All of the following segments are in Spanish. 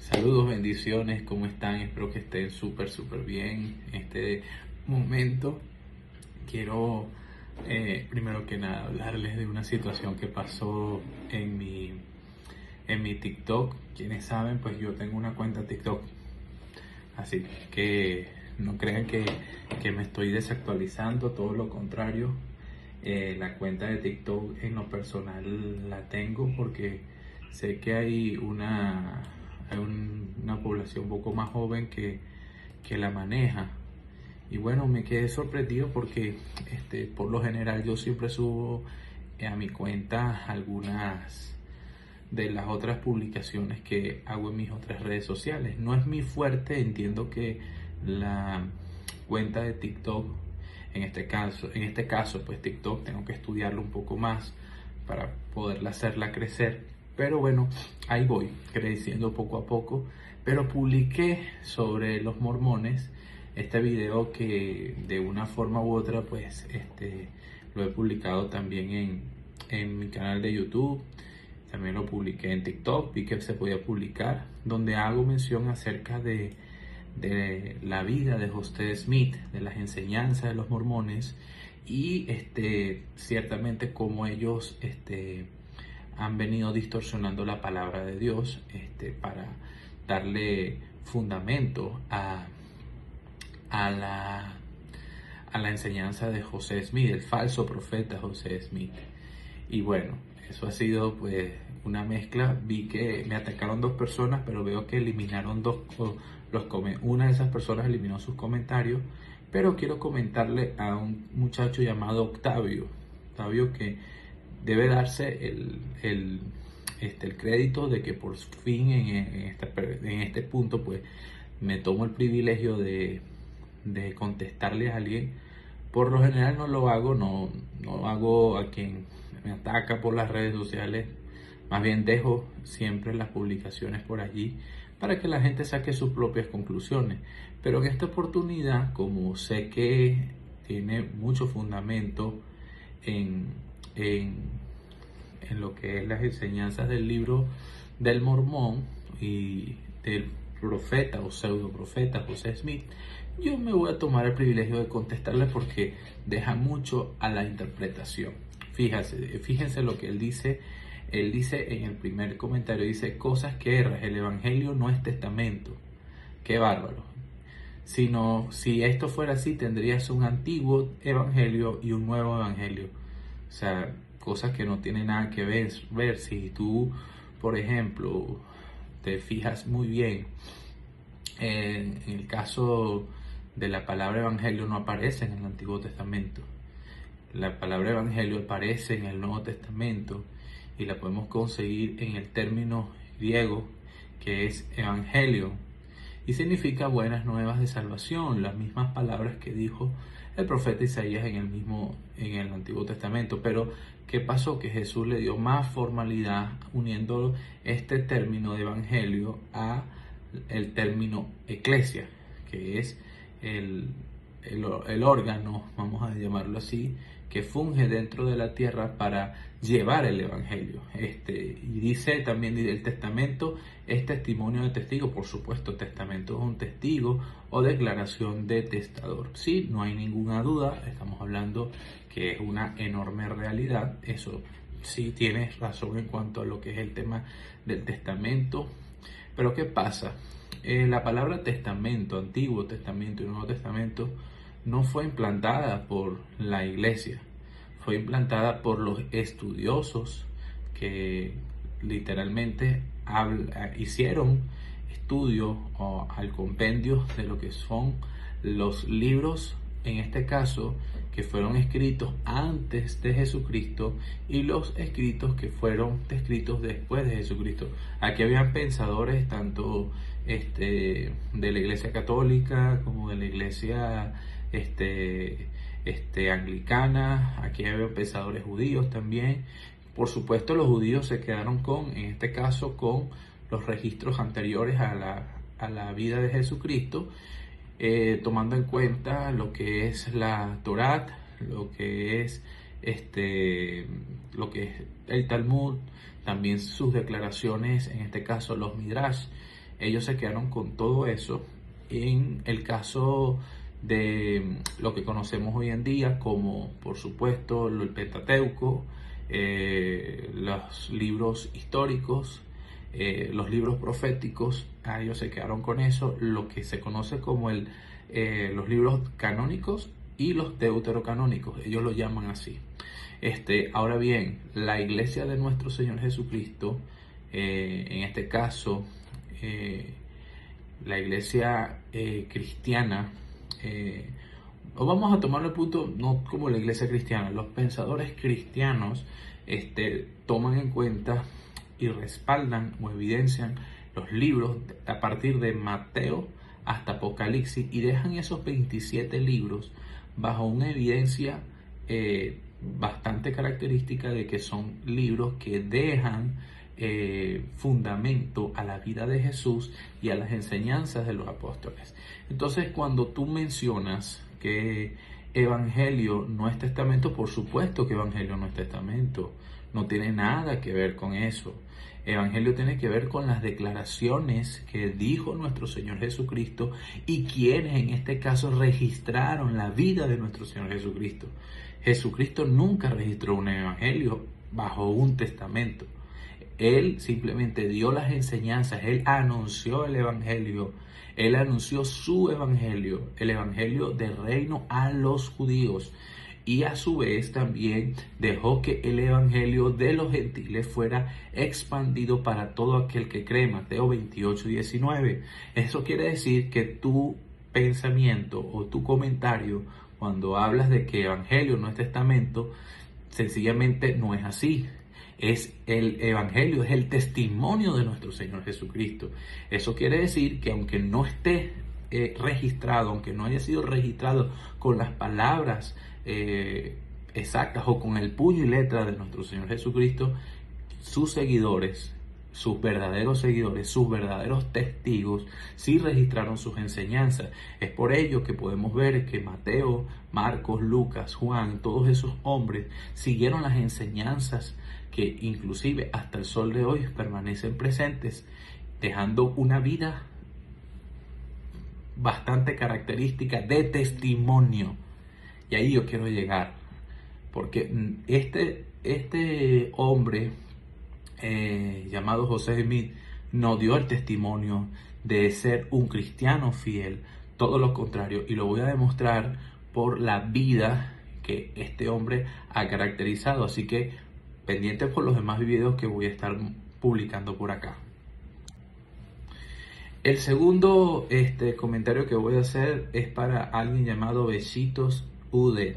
Saludos, bendiciones, ¿cómo están? Espero que estén súper bien. En este momento quiero, primero que nada, hablarles de una situación que pasó en mi TikTok. Quienes saben, pues yo tengo una cuenta TikTok, así que no crean que me estoy desactualizando, todo lo contrario. La cuenta de TikTok en lo personal la tengo porque sé que hay una población un poco más joven que la maneja. Y bueno, me quedé sorprendido porque por lo general yo siempre subo a mi cuenta algunas de las otras publicaciones que hago en mis otras redes sociales. No es mi fuerte, entiendo que la cuenta de TikTok, en este caso, pues TikTok tengo que estudiarlo un poco más para poderla hacerla crecer. Pero bueno, ahí voy, creciendo poco a poco. Pero publiqué sobre los mormones este video que de una forma u otra, pues lo he publicado también en mi canal de YouTube. También lo publiqué en TikTok, vi que se podía publicar, donde hago mención acerca de la vida de José Smith, de las enseñanzas de los mormones y ciertamente cómo ellos han venido distorsionando la palabra de Dios para darle fundamento a la, a la enseñanza de José Smith, el falso profeta José Smith. Y bueno, eso ha sido pues una mezcla. Vi que me atacaron dos personas, pero veo que eliminaron una de esas personas eliminó sus comentarios. Pero quiero comentarle a un muchacho llamado Octavio. Octavio, que debe darse el crédito de que por fin en este punto pues me tomo el privilegio de contestarle a alguien. Por lo general no lo hago, no hago a quien me ataca por las redes sociales. Más bien dejo siempre las publicaciones por allí para que la gente saque sus propias conclusiones. Pero en esta oportunidad, como sé que tiene mucho fundamento en, en, en lo que es las enseñanzas del libro del Mormón y del profeta o pseudo profeta José Smith, yo me voy a tomar el privilegio de contestarle porque deja mucho a la interpretación. Fíjense lo que él dice. Él dice en el primer comentario, dice cosas que erras, el evangelio no es testamento. Qué bárbaro. Si esto fuera así, tendrías un antiguo evangelio y un nuevo evangelio. O sea, cosas que no tienen nada que ver. Si tú, por ejemplo, te fijas muy bien, en el caso de la palabra evangelio no aparece en el Antiguo Testamento. La palabra evangelio aparece en el Nuevo Testamento y la podemos conseguir en el término griego que es evangelio y significa buenas nuevas de salvación, las mismas palabras que dijo el profeta Isaías en el Antiguo Testamento. Pero ¿qué pasó? Que Jesús le dio más formalidad uniendo este término de evangelio a el término eclesia, que es el órgano, vamos a llamarlo así, que funge dentro de la tierra para llevar el evangelio. Y dice también el testamento es testimonio de testigo. Por supuesto, testamento es un testigo o declaración de testador. Sí, no hay ninguna duda, estamos hablando que es una enorme realidad. Eso sí, tienes razón en cuanto a lo que es el tema del testamento. Pero ¿qué pasa? La palabra testamento, Antiguo Testamento y Nuevo Testamento, no fue implantada por la iglesia, fue implantada por los estudiosos que literalmente hicieron estudio al compendio de lo que son los libros, en este caso, que fueron escritos antes de Jesucristo y los escritos que fueron escritos después de Jesucristo. Aquí habían pensadores tanto de la Iglesia Católica como de la Iglesia anglicana. Aquí había pensadores judíos también. Por supuesto, los judíos se quedaron en este caso, con los registros anteriores a la vida de Jesucristo, tomando en cuenta lo que es la Torá, lo que es el Talmud, también sus declaraciones, en este caso los Midrash. ellos se quedaron con todo eso. En el caso de lo que conocemos hoy en día como, por supuesto, el Pentateuco, los libros históricos, los libros proféticos, ellos se quedaron con eso, lo que se conoce como los libros canónicos y los deuterocanónicos, ellos lo llaman así. Ahora bien, la iglesia de nuestro Señor Jesucristo, en este caso, la iglesia cristiana, o vamos a tomarlo el punto no como la iglesia cristiana, los pensadores cristianos toman en cuenta y respaldan o evidencian los libros a partir de Mateo hasta Apocalipsis y dejan esos 27 libros bajo una evidencia bastante característica de que son libros que dejan fundamento a la vida de Jesús y a las enseñanzas de los apóstoles. Entonces, cuando tú mencionas que Evangelio no es testamento, por supuesto que Evangelio no es testamento, no tiene nada que ver con eso. Evangelio tiene que ver con las declaraciones que dijo nuestro Señor Jesucristo y quienes en este caso registraron la vida de nuestro Señor Jesucristo. Jesucristo nunca registró un evangelio bajo un testamento. Él simplemente dio las enseñanzas, Él anunció el evangelio, Él anunció su evangelio, el evangelio del reino a los judíos. Y a su vez también dejó que el evangelio de los gentiles fuera expandido para todo aquel que cree. Mateo 28:19. Eso quiere decir que tu pensamiento o tu comentario cuando hablas de que evangelio no es testamento, sencillamente no es así. Es el evangelio, es el testimonio de nuestro Señor Jesucristo. Eso quiere decir que aunque no esté registrado, aunque no haya sido registrado con las palabras exactas o con el puño y letra de nuestro Señor Jesucristo, sus seguidores, sus verdaderos seguidores, sus verdaderos testigos, sí registraron sus enseñanzas. Es por ello que podemos ver que Mateo, Marcos, Lucas, Juan, todos esos hombres siguieron las enseñanzas que inclusive hasta el sol de hoy permanecen presentes, dejando una vida bastante característica de testimonio. Y ahí yo quiero llegar, porque este hombre llamado José Smith no dio el testimonio de ser un cristiano fiel, todo lo contrario, y lo voy a demostrar por la vida que este hombre ha caracterizado. Así que pendientes por los demás videos que voy a estar publicando por acá. El segundo comentario que voy a hacer es para alguien llamado Besitos UD.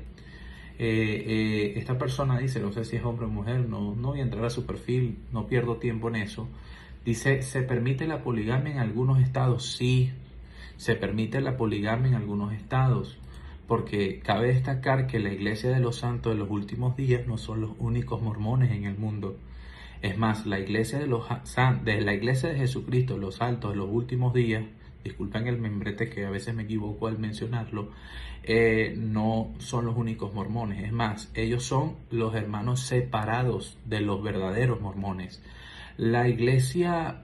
Esta persona dice, no sé si es hombre o mujer, no voy a entrar a su perfil, no pierdo tiempo en eso. Dice, ¿se permite la poligamia en algunos estados? Sí, se permite la poligamia en algunos estados, porque cabe destacar que la Iglesia de los Santos de los Últimos Días no son los únicos mormones en el mundo. Es más, la Iglesia la Iglesia de Jesucristo, los Santos de los Últimos Días, disculpen el membrete que a veces me equivoco al mencionarlo, no son los únicos mormones. Es más, ellos son los hermanos separados de los verdaderos mormones. La iglesia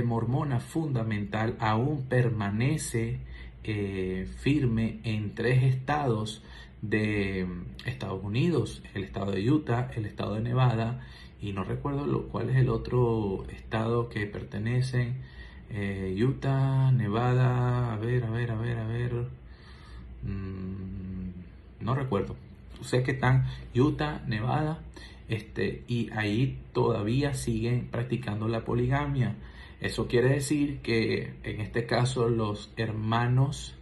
mormona fundamental aún permanece firme en 3 estados de Estados Unidos: el estado de Utah, el estado de Nevada, y no recuerdo cuál es el otro estado que pertenecen. Utah, Nevada, a ver, no recuerdo. Sé que están Utah, Nevada, y ahí todavía siguen practicando la poligamia. Eso quiere decir que en este caso los hermanos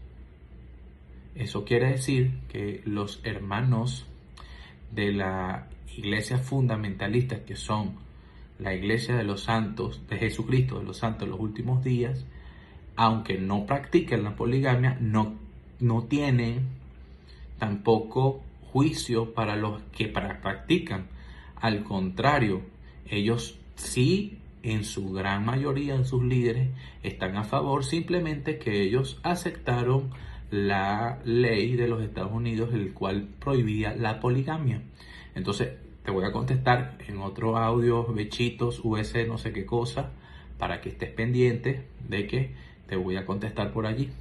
de la iglesia fundamentalista, que son la iglesia de los santos, de Jesucristo, de los santos de los últimos días, aunque no practiquen la poligamia, no tienen tampoco juicio para los que practican. Al contrario, ellos sí, en su gran mayoría, en sus líderes, están a favor, simplemente que ellos aceptaron la ley de los Estados Unidos, el cual prohibía la poligamia. Entonces, te voy a contestar en otro audio, bechitos, US, no sé qué cosa, para que estés pendiente de que te voy a contestar por allí.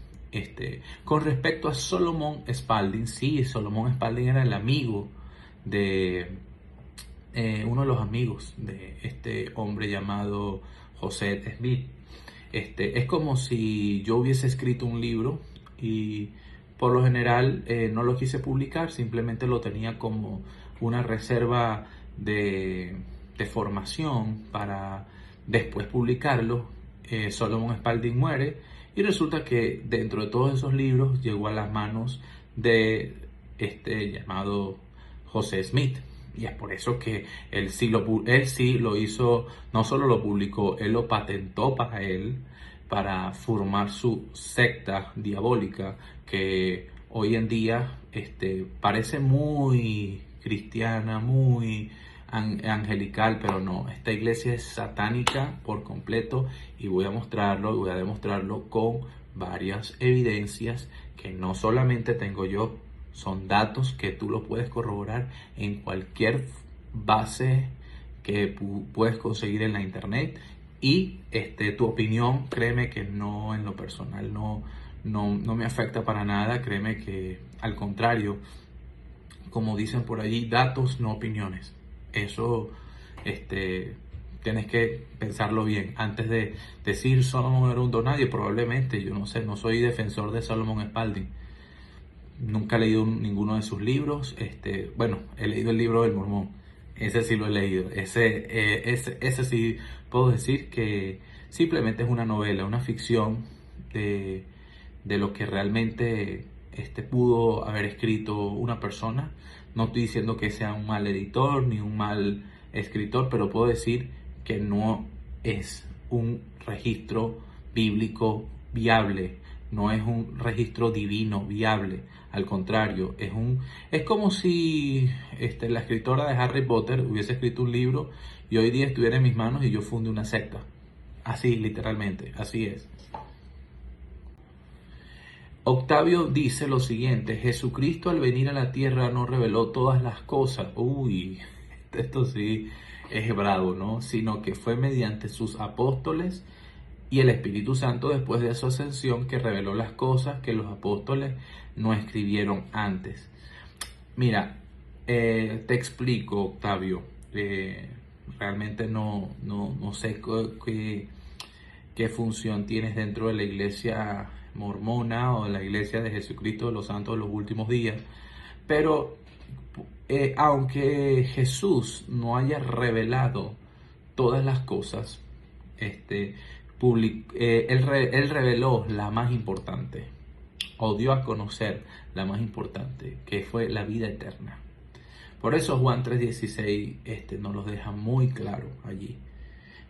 Con respecto a Solomon Spalding, sí, Solomon Spalding era el amigo de uno de los amigos de este hombre llamado José Smith. Es como si yo hubiese escrito un libro y por lo general no lo quise publicar, simplemente lo tenía como una reserva de formación para después publicarlo. Solomon Spalding muere y resulta que dentro de todos esos libros llegó a las manos de este llamado José Smith. Y es por eso que él sí lo hizo, no solo lo publicó, él lo patentó para él, para formar su secta diabólica, que hoy en día parece muy cristiana, muy angelical, pero no, esta iglesia es satánica por completo y voy a mostrarlo, voy a demostrarlo con varias evidencias que no solamente tengo yo, son datos que tú los puedes corroborar en cualquier base que puedes conseguir en la internet. Y tu opinión, créeme que no, en lo personal, no me afecta para nada. Créeme que al contrario, como dicen por allí, datos, no opiniones. Eso tienes que pensarlo bien antes de decir Solomon era un donadie. Probablemente, yo no sé, no soy defensor de Solomon Spalding. Nunca he leído ninguno de sus libros. Bueno, he leído el libro del Mormón. Ese sí lo he leído. Ese sí puedo decir que simplemente es una novela, una ficción de lo que realmente pudo haber escrito una persona. No estoy diciendo que sea un mal editor ni un mal escritor, pero puedo decir que no es un registro bíblico viable. No es un registro divino viable, al contrario, es como si la escritora de Harry Potter hubiese escrito un libro y hoy día estuviera en mis manos y yo funde una secta. Así, literalmente, así es. Octavio dice lo siguiente: Jesucristo al venir a la tierra no reveló todas las cosas. Uy, esto sí es bravo, ¿no? Sino que fue mediante sus apóstoles y el Espíritu Santo después de su ascensión que reveló las cosas que los apóstoles no escribieron antes. Mira, te explico, Octavio. Realmente no sé qué función tienes dentro de la iglesia mormona o de la iglesia de Jesucristo de los Santos de los Últimos Días. Pero aunque Jesús no haya revelado todas las cosas, él reveló la más importante, o dio a conocer la más importante, que fue la vida eterna. Por eso Juan 3:16 nos lo deja muy claro allí.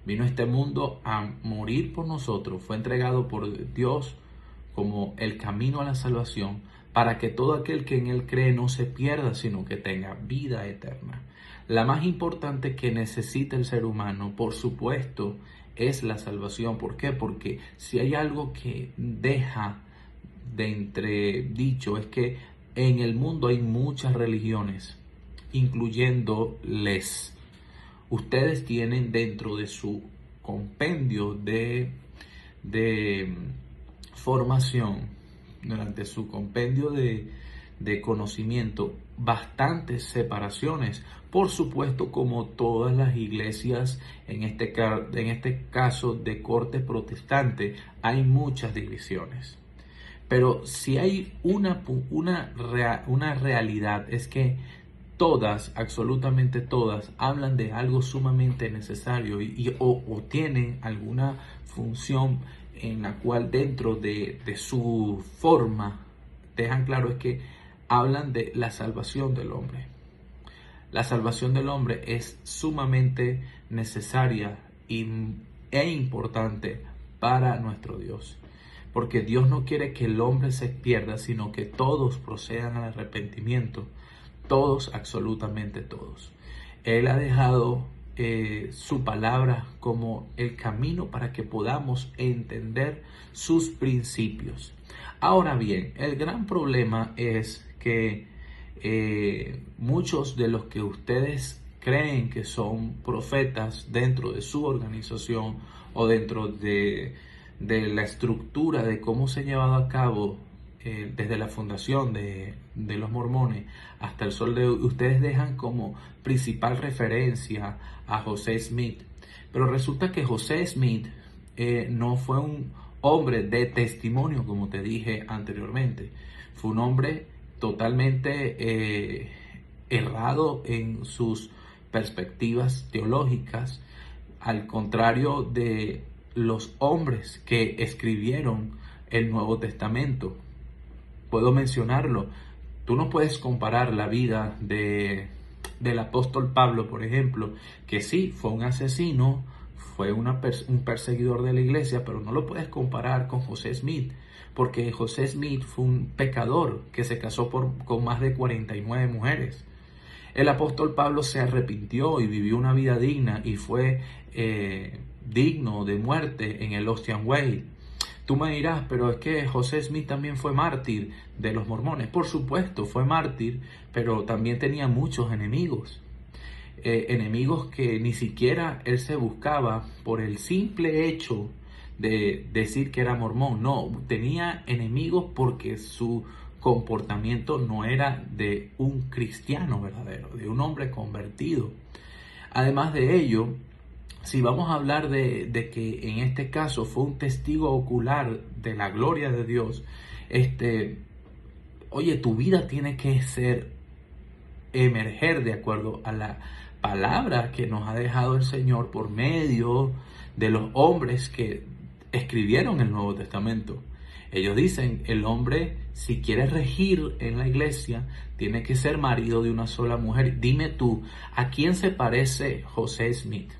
Vino a este mundo a morir por nosotros, fue entregado por Dios como el camino a la salvación, para que todo aquel que en él cree no se pierda, sino que tenga vida eterna. La más importante que necesita el ser humano, por supuesto, es la salvación. ¿Por qué? Porque si hay algo que deja de entredicho es que en el mundo hay muchas religiones, incluyéndoles. Ustedes tienen dentro de su compendio de formación, durante su compendio de conocimiento, bastantes separaciones. Por supuesto, como todas las iglesias, en este caso de corte protestante, hay muchas divisiones. Pero si hay una realidad, es que todas, absolutamente todas, hablan de algo sumamente necesario o tienen alguna función en la cual dentro de su forma dejan claro es que hablan de la salvación del hombre. La salvación del hombre es sumamente necesaria e importante para nuestro Dios. Porque Dios no quiere que el hombre se pierda, sino que todos procedan al arrepentimiento. Todos, absolutamente todos. Él ha dejado su palabra como el camino para que podamos entender sus principios. Ahora bien, el gran problema es que muchos de los que ustedes creen que son profetas dentro de su organización o dentro de la estructura de cómo se ha llevado a cabo desde la fundación de los mormones hasta el sol de hoy, ustedes dejan como principal referencia a José Smith. Pero resulta que José Smith no fue un hombre de testimonio, como te dije anteriormente. Fue un hombre totalmente errado en sus perspectivas teológicas, al contrario de los hombres que escribieron el Nuevo Testamento. Puedo mencionarlo. Tú no puedes comparar la vida del apóstol Pablo, por ejemplo, que sí, fue un asesino, fue un perseguidor de la iglesia, pero no lo puedes comparar con José Smith, porque José Smith fue un pecador que se casó con más de 49 mujeres. El apóstol Pablo se arrepintió y vivió una vida digna y fue digno de muerte en el Ocean Way. Tú me dirás, pero es que José Smith también fue mártir de los mormones. Por supuesto, fue mártir, pero también tenía muchos enemigos. Enemigos que ni siquiera él se buscaba por el simple hecho de decir que era mormón. No, tenía enemigos porque su comportamiento no era de un cristiano verdadero, de un hombre convertido. Además de ello, si vamos a hablar de que en este caso fue un testigo ocular de la gloria de Dios, oye, tu vida tiene que emerger de acuerdo a la palabra que nos ha dejado el Señor por medio de los hombres que escribieron el Nuevo Testamento. Ellos dicen, el hombre, si quiere regir en la iglesia, tiene que ser marido de una sola mujer. Dime tú, ¿a quién se parece José Smith?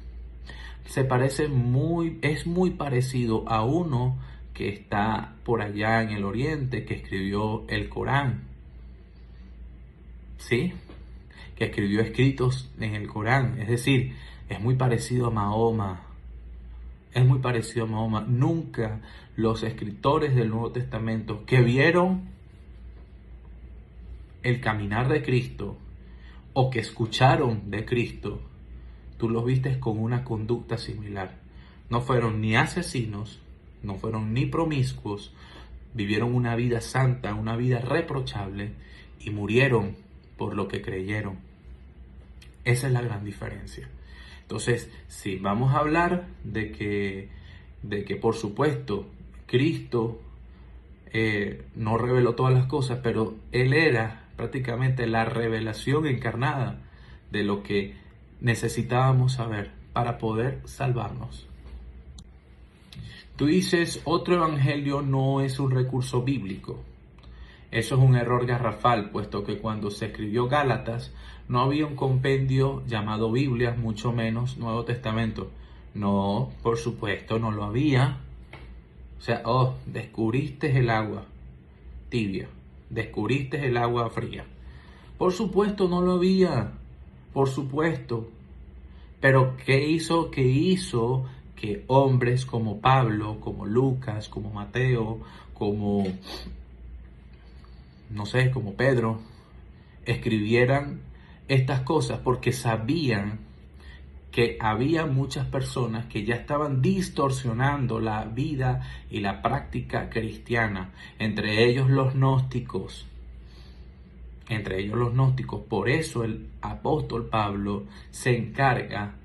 Es muy parecido a uno que está por allá en el oriente, que escribió el Corán. ¿Sí? Que escribió escritos en el Corán. Es decir, es muy parecido a Mahoma. Es muy parecido a Mahoma. Nunca los escritores del Nuevo Testamento que vieron el caminar de Cristo o que escucharon de Cristo, tú los vistes con una conducta similar. No fueron ni asesinos, no fueron ni promiscuos, vivieron una vida santa, una vida reprochable y murieron por lo que creyeron. Esa es la gran diferencia. Entonces, si vamos a hablar de que por supuesto Cristo no reveló todas las cosas, pero Él era prácticamente la revelación encarnada de lo que necesitábamos saber para poder salvarnos. Tú dices, otro evangelio no es un recurso bíblico. Eso es un error garrafal, puesto que cuando se escribió Gálatas no había un compendio llamado Biblia, mucho menos Nuevo Testamento. No, por supuesto, no lo había. O sea, descubriste el agua tibia, descubriste el agua fría. Por supuesto, no lo había. Por supuesto. Pero ¿qué hizo? ¿Qué hizo que hombres como Pablo, como Lucas, como Mateo, como, no sé, como Pedro, escribieran estas cosas? Porque sabían que había muchas personas que ya estaban distorsionando la vida y la práctica cristiana, entre ellos los gnósticos. Por eso el apóstol Pablo se encarga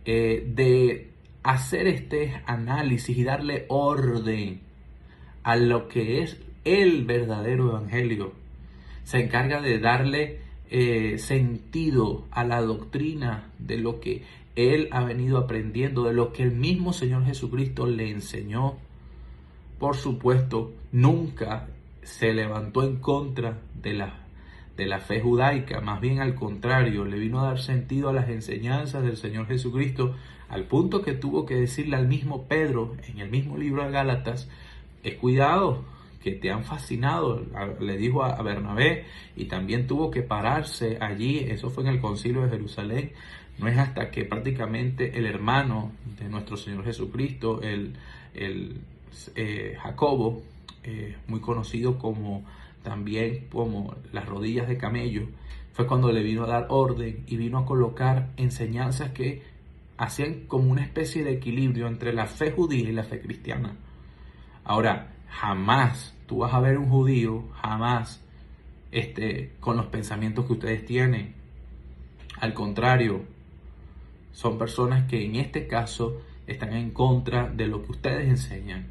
de hacer este análisis y darle orden a lo que es el verdadero evangelio. Se encarga de darle sentido a la doctrina de lo que él ha venido aprendiendo, de lo que el mismo Señor Jesucristo le enseñó. Por supuesto, nunca se levantó en contra de la fe judaica, más bien al contrario, le vino a dar sentido a las enseñanzas del Señor Jesucristo, al punto que tuvo que decirle al mismo Pedro, en el mismo libro de Gálatas, cuidado, que te han fascinado, le dijo a Bernabé, y también tuvo que pararse allí, eso fue en el concilio de Jerusalén. No es hasta que prácticamente el hermano de nuestro Señor Jesucristo, Jacobo, muy conocido también como las rodillas de camello, fue cuando le vino a dar orden y vino a colocar enseñanzas que hacían como una especie de equilibrio entre la fe judía y la fe cristiana. Ahora, jamás tú vas a ver un judío, jamás, con los pensamientos que ustedes tienen. Al contrario, son personas que en este caso están en contra de lo que ustedes enseñan.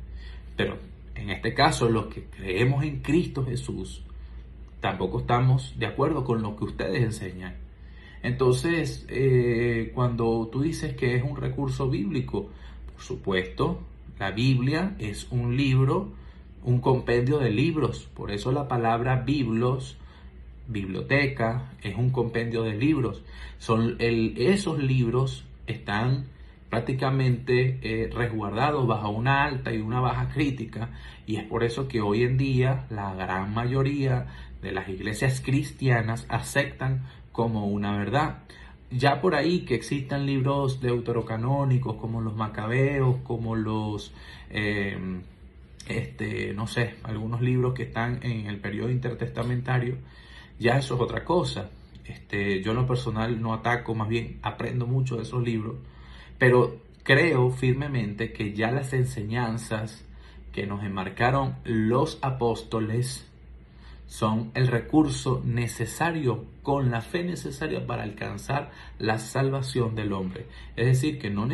Pero en este caso, los que creemos en Cristo Jesús, tampoco estamos de acuerdo con lo que ustedes enseñan. Entonces, cuando tú dices que es un recurso bíblico, por supuesto, la Biblia es un libro, un compendio de libros. Por eso la palabra biblos, biblioteca, es un compendio de libros. Esos libros están prácticamente resguardados bajo una alta y una baja crítica, y es por eso que hoy en día la gran mayoría de las iglesias cristianas aceptan como una verdad. Ya por ahí que existan libros deuterocanónicos como los Macabeos, como los, no sé, algunos libros que están en el periodo intertestamentario, ya eso es otra cosa. Yo en lo personal no ataco, más bien aprendo mucho de esos libros, pero creo firmemente que ya las enseñanzas que nos enmarcaron los apóstoles son el recurso necesario, con la fe necesaria para alcanzar la salvación del hombre. Es decir, que no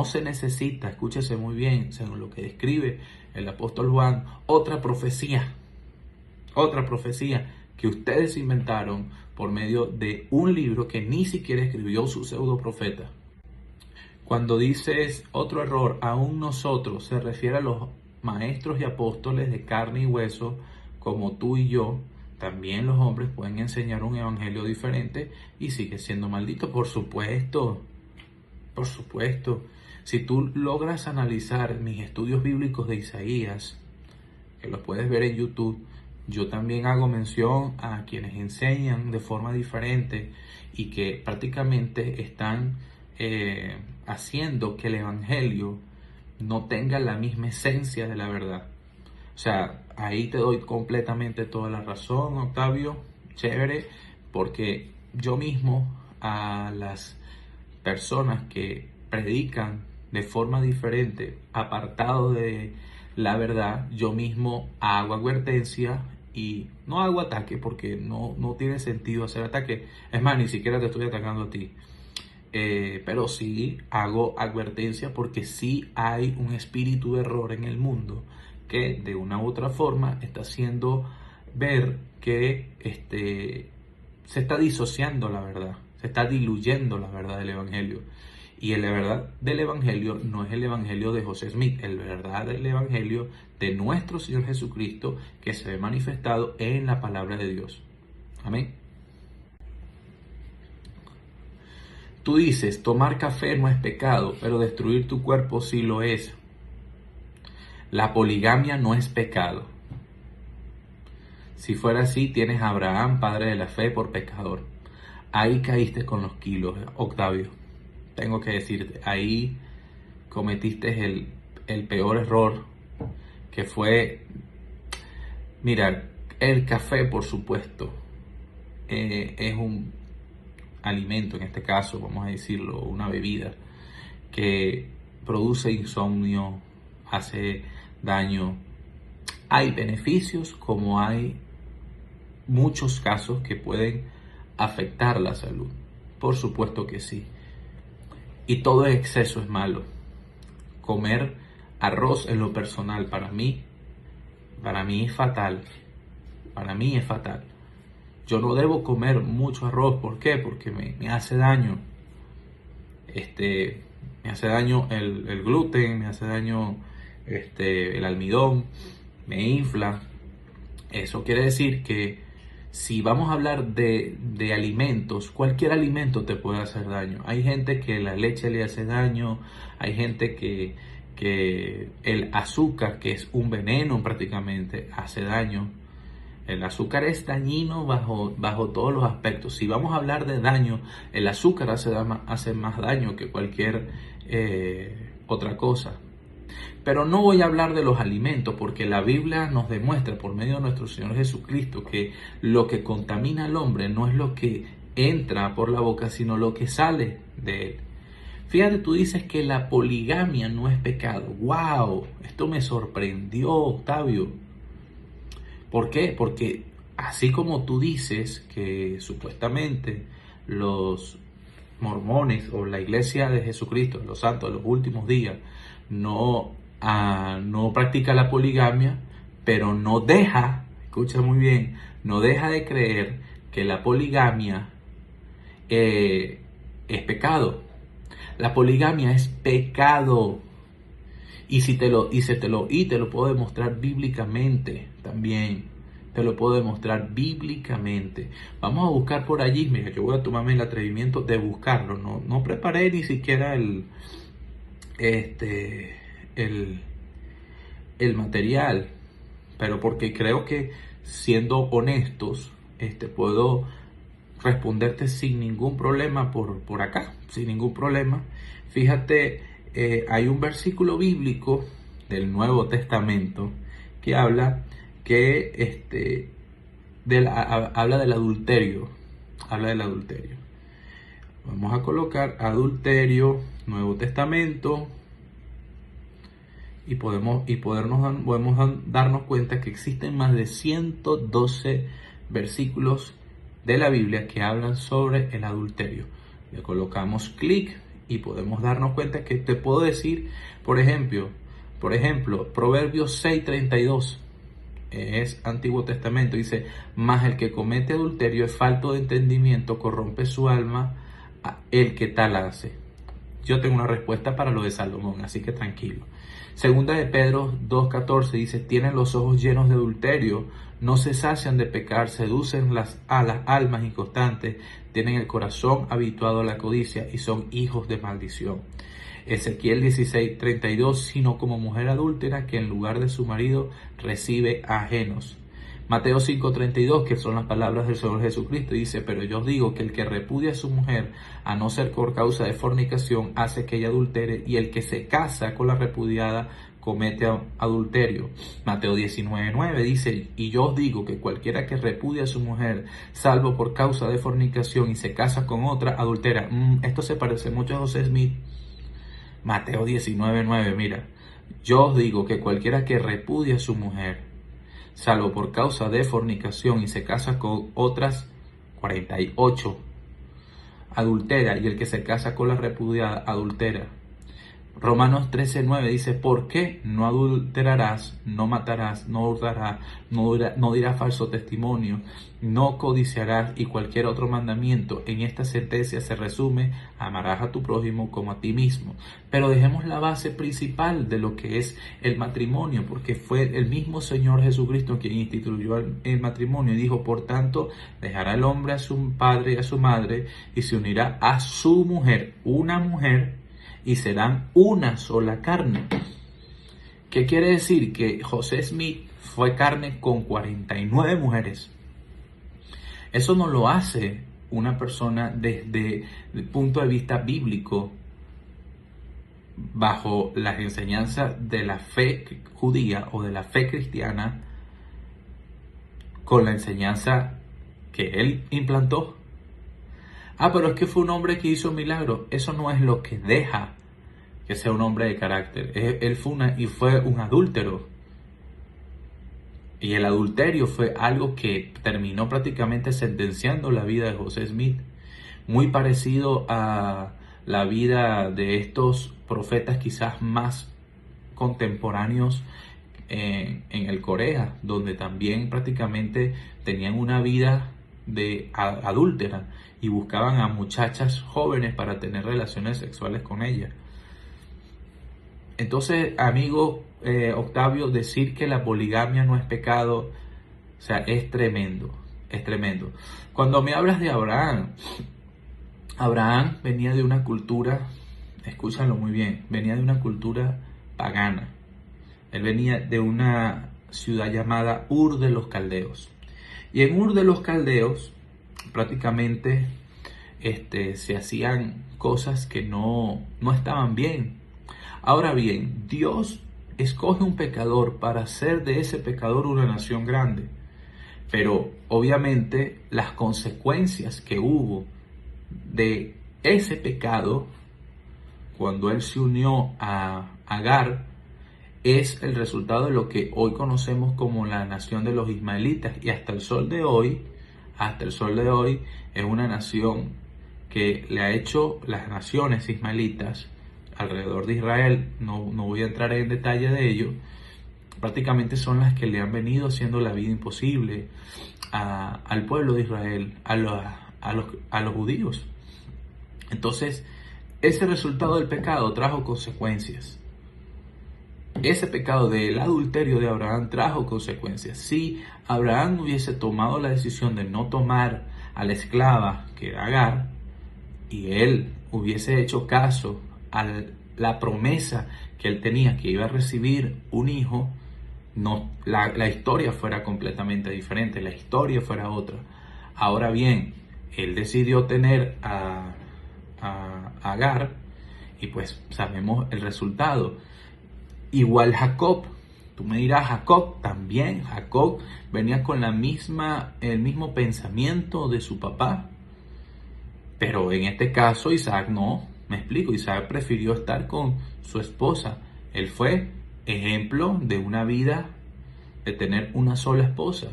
se necesita, escúchese muy bien, según lo que describe el apóstol Juan, otra profecía que ustedes inventaron por medio de un libro que ni siquiera escribió su pseudo profeta. Cuando dices otro error, aún nosotros, se refiere a los maestros y apóstoles de carne y hueso, como tú y yo. También los hombres pueden enseñar un evangelio diferente y sigue siendo maldito. Por supuesto. Si tú logras analizar mis estudios bíblicos de Isaías, que los puedes ver en YouTube, yo también hago mención a quienes enseñan de forma diferente y que prácticamente están haciendo que el evangelio no tenga la misma esencia de la verdad. O sea, ahí te doy completamente toda la razón, Octavio, chévere, porque yo mismo a las personas que predican de forma diferente, apartado de la verdad, yo mismo hago advertencia y no hago ataque porque no tiene sentido hacer ataque. Es más, ni siquiera te estoy atacando a ti. Pero sí hago advertencia porque sí hay un espíritu de error en el mundo que de una u otra forma está haciendo ver que se está disociando la verdad, se está diluyendo la verdad del evangelio. Y la verdad del evangelio no es el evangelio de José Smith, el verdad del evangelio de nuestro Señor Jesucristo, que se ve manifestado en la palabra de Dios. Amén. Tú dices, tomar café no es pecado, pero destruir tu cuerpo sí lo es. La poligamia no es pecado. Si fuera así, tienes a Abraham, padre de la fe, por pecador. Ahí caíste con los kilos, Octavio. Tengo que decirte, ahí cometiste el peor error, que fue, mira, el café, por supuesto, es un alimento, en este caso, vamos a decirlo, una bebida que produce insomnio, hace daño. Hay beneficios, como hay muchos casos que pueden afectar la salud. Por supuesto que sí. Y todo exceso es malo. Comer arroz en lo personal para mí es fatal. Para mí es fatal. Yo no debo comer mucho arroz. ¿Por qué? Porque me hace daño. Me hace daño el gluten, me hace daño el almidón, me infla. Eso quiere decir que si vamos a hablar de alimentos, cualquier alimento te puede hacer daño. Hay gente que la leche le hace daño, hay gente que el azúcar, que es un veneno prácticamente, hace daño. El azúcar es dañino bajo todos los aspectos. Si vamos a hablar de daño, el azúcar hace más daño que cualquier otra cosa. Pero no voy a hablar de los alimentos, porque la Biblia nos demuestra por medio de nuestro Señor Jesucristo que lo que contamina al hombre no es lo que entra por la boca, sino lo que sale de él. Fíjate, tú dices que la poligamia no es pecado. ¡Wow! Esto me sorprendió, Octavio. ¿Por qué? Porque así como tú dices que supuestamente los mormones o la iglesia de Jesucristo, los santos de los últimos días, no practica la poligamia, pero no deja, escucha muy bien, no deja de creer que la poligamia es pecado. La poligamia es pecado. Y te lo puedo demostrar bíblicamente también. Te lo puedo demostrar bíblicamente. Vamos a buscar por allí. Mira, yo voy a tomarme el atrevimiento de buscarlo. No preparé ni siquiera el material. Pero porque creo que, siendo honestos, puedo responderte sin ningún problema por acá. Sin ningún problema. Fíjate, hay un versículo bíblico del Nuevo Testamento que habla que habla del adulterio. Habla del adulterio. Vamos a colocar adulterio, Nuevo Testamento, y podemos darnos cuenta que existen más de 112 versículos de la Biblia que hablan sobre el adulterio. Le colocamos clic y podemos darnos cuenta que te puedo decir, por ejemplo, Proverbios 6:32, es Antiguo Testamento, dice: mas el que comete adulterio es falto de entendimiento, corrompe su alma el que tal hace. Yo tengo una respuesta para lo de Salomón, así que tranquilo. Segunda de Pedro 2:14 dice: tienen los ojos llenos de adulterio, no se sacian de pecar, seducen a las almas inconstantes, tienen el corazón habituado a la codicia y son hijos de maldición. Ezequiel 16:32, sino como mujer adúltera que en lugar de su marido recibe ajenos. Mateo 5:32, que son las palabras del Señor Jesucristo, dice: pero yo os digo que el que repudia a su mujer, a no ser por causa de fornicación, hace que ella adultere, y el que se casa con la repudiada comete adulterio. Mateo 19:9 dice: y yo os digo que cualquiera que repudia a su mujer, salvo por causa de fornicación, y se casa con otra, adultera. Esto se parece mucho a José Smith. Mateo 19:9, mira: yo os digo que cualquiera que repudia a su mujer, salvo por causa de fornicación, y se casa con otras 48, adultera, y el que se casa con la repudiada, adultera. Romanos 13:9 dice: ¿por qué? No adulterarás, no matarás, no hurtarás, no dirás falso testimonio, no codiciarás, y cualquier otro mandamiento. En esta sentencia se resume: amarás a tu prójimo como a ti mismo. Pero dejemos la base principal de lo que es el matrimonio, porque fue el mismo Señor Jesucristo quien instituyó el matrimonio y dijo: por tanto, dejará el hombre a su padre y a su madre, y se unirá a su mujer, una mujer, y serán una sola carne. ¿Qué quiere decir? Que José Smith fue carne con 49 mujeres. Eso no lo hace una persona desde el punto de vista bíblico, bajo las enseñanzas de la fe judía o de la fe cristiana, con la enseñanza que él implantó. Pero es que fue un hombre que hizo milagros. Eso no es lo que deja que sea un hombre de carácter. Él fue un adúltero. Y el adulterio fue algo que terminó prácticamente sentenciando la vida de José Smith. Muy parecido a la vida de estos profetas quizás más contemporáneos en el Corea, donde también prácticamente tenían una vida de adúltera y buscaban a muchachas jóvenes para tener relaciones sexuales con ellas. Entonces, amigo Octavio, decir que la poligamia no es pecado, o sea, es tremendo, es tremendo. Cuando me hablas de Abraham, Abraham venía de una cultura, escúchalo muy bien, venía de una cultura pagana. Él venía de una ciudad llamada Ur de los Caldeos. Y en Ur de los Caldeos prácticamente se hacían cosas que no estaban bien. Ahora bien, Dios escoge un pecador para hacer de ese pecador una nación grande. Pero obviamente las consecuencias que hubo de ese pecado cuando él se unió a Agar es el resultado de lo que hoy conocemos como la nación de los ismaelitas, y hasta el sol de hoy es una nación que le ha hecho las naciones ismaelitas alrededor de Israel. No voy a entrar en detalle de ello. Prácticamente son las que le han venido haciendo la vida imposible al pueblo de Israel, a los judíos. Entonces, ese resultado del pecado trajo consecuencias. Ese pecado del adulterio de Abraham trajo consecuencias. Si Abraham hubiese tomado la decisión de no tomar a la esclava que era Agar, y él hubiese hecho caso a la promesa que él tenía, que iba a recibir un hijo, no, la historia fuera completamente diferente, la historia fuera otra. Ahora bien, él decidió tener a Agar, y pues sabemos el resultado. Igual Jacob, tú me dirás, Jacob venía con el mismo pensamiento de su papá, pero en este caso Isaac no, me explico, Isaac prefirió estar con su esposa. Él fue ejemplo de una vida de tener una sola esposa.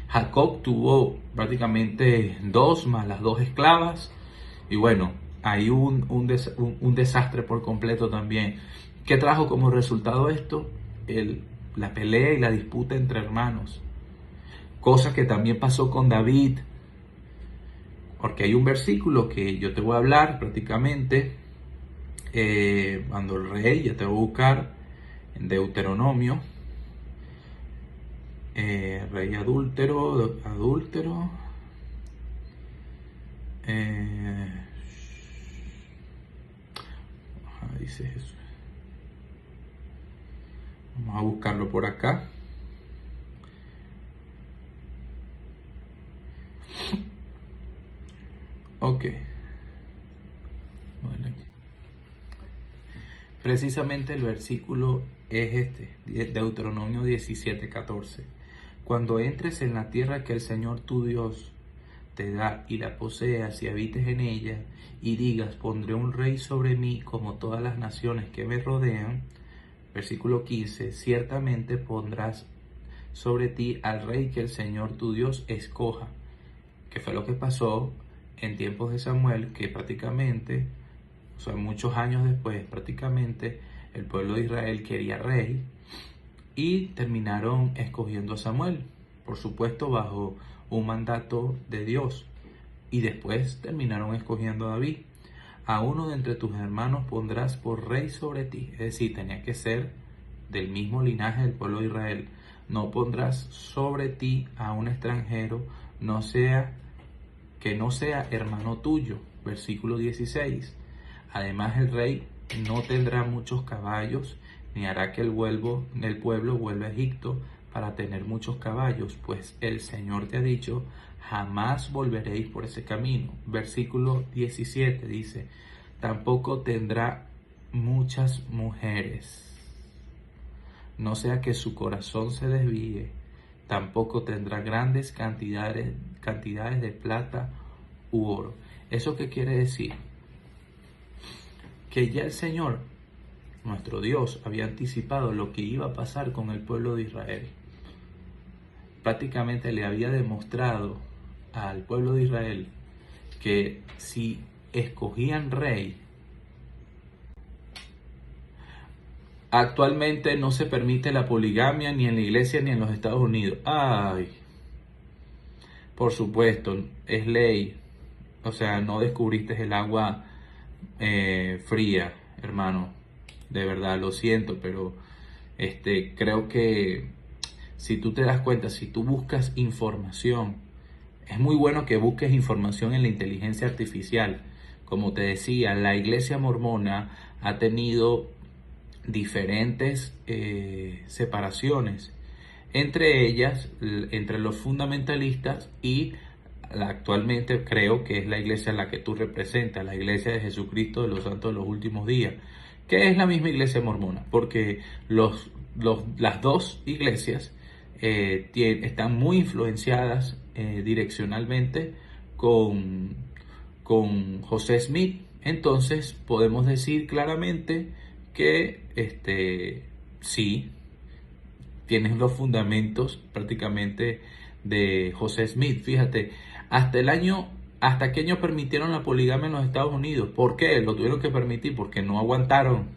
Jacob tuvo prácticamente dos más las dos esclavas, y bueno, hay un desastre por completo también. ¿Qué trajo como resultado esto? La pelea y la disputa entre hermanos. Cosa que también pasó con David. Porque hay un versículo que yo te voy a hablar prácticamente. Cuando el rey, ya te voy a buscar en Deuteronomio. Rey adúltero. Dice eso. Vamos a buscarlo por acá. Ok. Bueno. Precisamente el versículo es este, Deuteronomio 17:14. Cuando entres en la tierra que el Señor tu Dios te da y la poseas y habites en ella, y digas, pondré un rey sobre mí como todas las naciones que me rodean. Versículo 15, ciertamente pondrás sobre ti al rey que el Señor tu Dios escoja. Que fue lo que pasó en tiempos de Samuel, que prácticamente, o sea, muchos años después, prácticamente el pueblo de Israel quería rey y terminaron escogiendo a Samuel, por supuesto bajo un mandato de Dios, y después terminaron escogiendo a David. A uno de entre tus hermanos pondrás por rey sobre ti. Es decir, tenía que ser del mismo linaje del pueblo de Israel. No pondrás sobre ti a un extranjero, que no sea hermano tuyo. Versículo 16. Además, el rey no tendrá muchos caballos, ni hará que el pueblo vuelva a Egipto para tener muchos caballos, pues el Señor te ha dicho, jamás volveréis por ese camino. Versículo 17 dice, tampoco tendrá muchas mujeres, no sea que su corazón se desvíe, tampoco tendrá grandes cantidades de plata u oro. ¿Eso qué quiere decir? Que ya el Señor, nuestro Dios, había anticipado lo que iba a pasar con el pueblo de Israel. Prácticamente le había demostrado al pueblo de Israel que si escogían rey, actualmente no se permite la poligamia ni en la iglesia ni en los Estados Unidos. Ay, por supuesto, es ley. O sea, no descubriste el agua fría, hermano. De verdad, lo siento, pero creo que si tú te das cuenta, si tú buscas información, es muy bueno que busques información en la inteligencia artificial. Como te decía, la iglesia mormona ha tenido diferentes separaciones, entre ellas, entre los fundamentalistas y actualmente creo que es la iglesia en la que tú representas, la iglesia de Jesucristo de los Santos de los Últimos Días, que es la misma iglesia mormona, porque las dos iglesias están muy influenciadas direccionalmente con José Smith. Entonces podemos decir claramente que sí, tienes los fundamentos prácticamente de José Smith. Fíjate, ¿hasta qué año permitieron la poligamia en los Estados Unidos? ¿Por qué? Lo tuvieron que permitir porque no aguantaron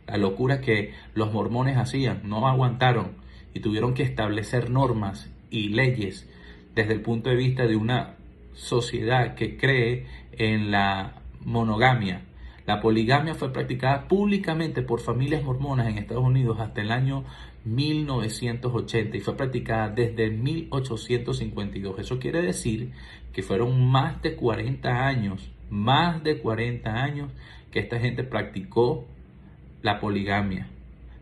la locura que los mormones hacían, no aguantaron y tuvieron que establecer normas y leyes desde el punto de vista de una sociedad que cree en la monogamia. La poligamia fue practicada públicamente por familias mormonas en Estados Unidos hasta el año 1980 y fue practicada desde 1852. Eso quiere decir que fueron más de 40 años que esta gente practicó la poligamia.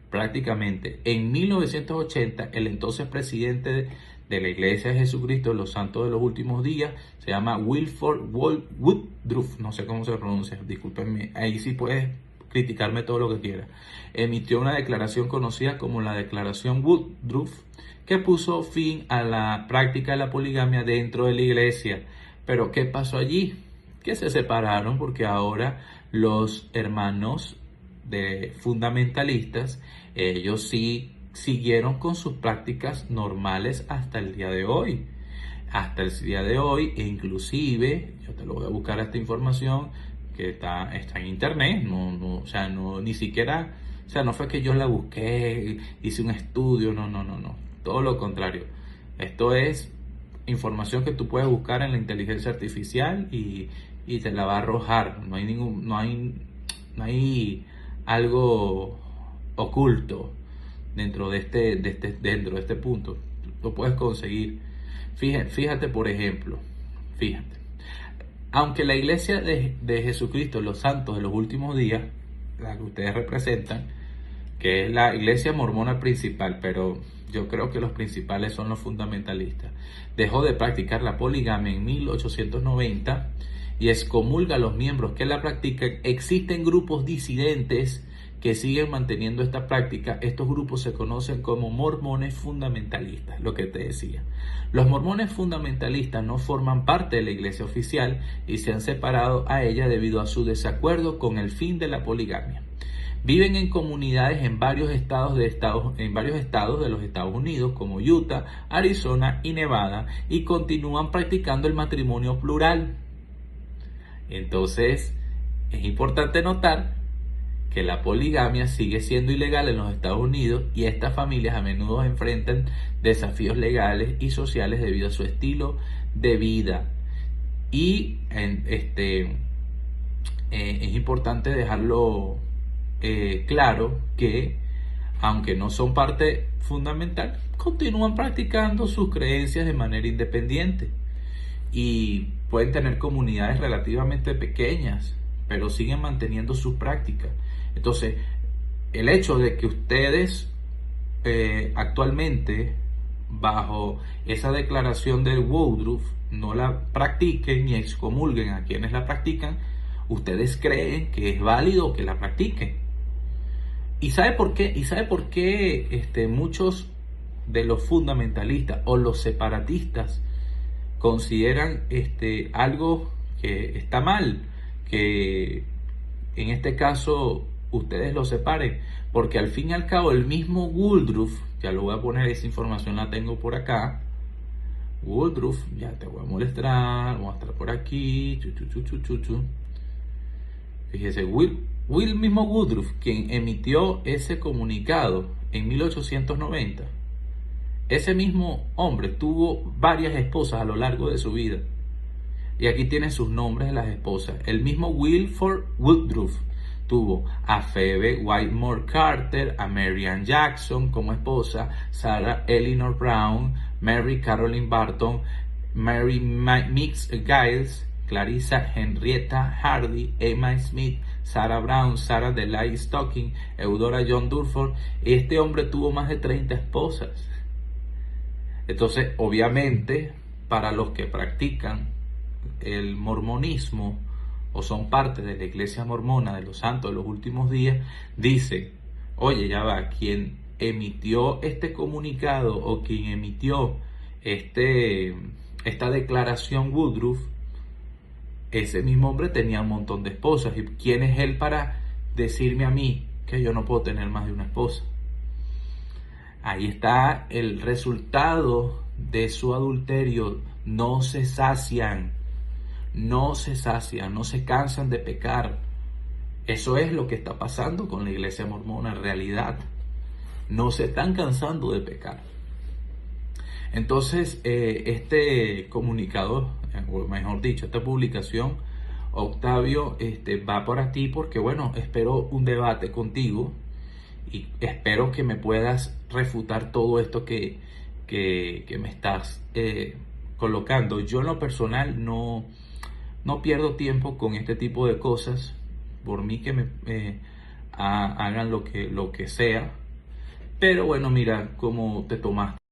Prácticamente en 1980 el entonces presidente de la Iglesia de Jesucristo de los Santos de los Últimos Días se llama Wilford Woodruff, no sé cómo se pronuncia, discúlpenme, ahí sí puedes criticarme todo lo que quieras, emitió una declaración conocida como la Declaración Woodruff, que puso fin a la práctica de la poligamia dentro de la iglesia. Pero ¿qué pasó allí? Que se separaron porque ahora los hermanos de fundamentalistas, ellos sí siguieron con sus prácticas normales hasta el día de hoy. Hasta el día de hoy, e inclusive, yo te lo voy a buscar esta información que está en internet, o sea, ni siquiera, o sea, no fue que yo la busqué, hice un estudio, no, todo lo contrario. Esto es información que tú puedes buscar en la inteligencia artificial y te la va a arrojar. No hay algo oculto dentro de este punto. Lo puedes conseguir. Fíjate, por ejemplo, aunque la iglesia de Jesucristo, los santos de los últimos días, la que ustedes representan, que es la iglesia mormona principal, pero yo creo que los principales son los fundamentalistas, dejó de practicar la poligamia en 1890 y excomulga a los miembros que la practican. Existen grupos disidentes que siguen manteniendo esta práctica. Estos grupos se conocen como mormones fundamentalistas, lo que te decía. Los mormones fundamentalistas no forman parte de la iglesia oficial y se han separado a ella debido a su desacuerdo con el fin de la poligamia. Viven en comunidades en varios estados de los Estados Unidos, como Utah, Arizona y Nevada, y continúan practicando el matrimonio plural. Entonces, es importante notar que la poligamia sigue siendo ilegal en los Estados Unidos y estas familias a menudo enfrentan desafíos legales y sociales debido a su estilo de vida. Y es importante dejarlo claro que, aunque no son parte fundamental, continúan practicando sus creencias de manera independiente y pueden tener comunidades relativamente pequeñas, pero siguen manteniendo sus prácticas. Entonces, el hecho de que ustedes actualmente, bajo esa declaración de Woodruff, no la practiquen ni excomulguen a quienes la practican, ustedes creen que es válido que la practiquen. ¿Y sabe por qué? Muchos de los fundamentalistas o los separatistas consideran algo que está mal, que en este caso ustedes lo separen, porque al fin y al cabo el mismo Woodruff, ya lo voy a poner, esa información la tengo por acá, Woodruff, ya te voy a mostrar por aquí, fíjese, Will mismo Woodruff, quien emitió ese comunicado en 1890, ese mismo hombre tuvo varias esposas a lo largo de su vida. Y aquí tienen sus nombres de las esposas. El mismo Wilford Woodruff tuvo a Phoebe Whitmore Carter, a Marianne Jackson como esposa, Sarah Eleanor Brown, Mary Caroline Barton, Mary Mix Giles, Clarissa Henrietta Hardy, Emma Smith, Sarah Brown, Sarah Delight Stocking, Eudora John Durford. Este hombre tuvo más de 30 esposas. Entonces, obviamente, para los que practican el mormonismo o son parte de la iglesia mormona de los santos de los últimos días, dice, oye, ya va, quien emitió este comunicado o quien emitió esta declaración Woodruff, ese mismo hombre tenía un montón de esposas. ¿Y quién es él para decirme a mí que yo no puedo tener más de una esposa? Ahí está el resultado de su adulterio. No se sacian, no se sacian, no se cansan de pecar. Eso es lo que está pasando con la iglesia mormona en realidad. No se están cansando de pecar. Entonces, este comunicado, o mejor dicho, esta publicación, Octavio, va para ti porque, bueno, espero un debate contigo y espero que me puedas refutar todo esto que me estás colocando. Yo en lo personal no pierdo tiempo con este tipo de cosas. Por mí que me hagan lo que sea. Pero bueno, mira cómo te tomaste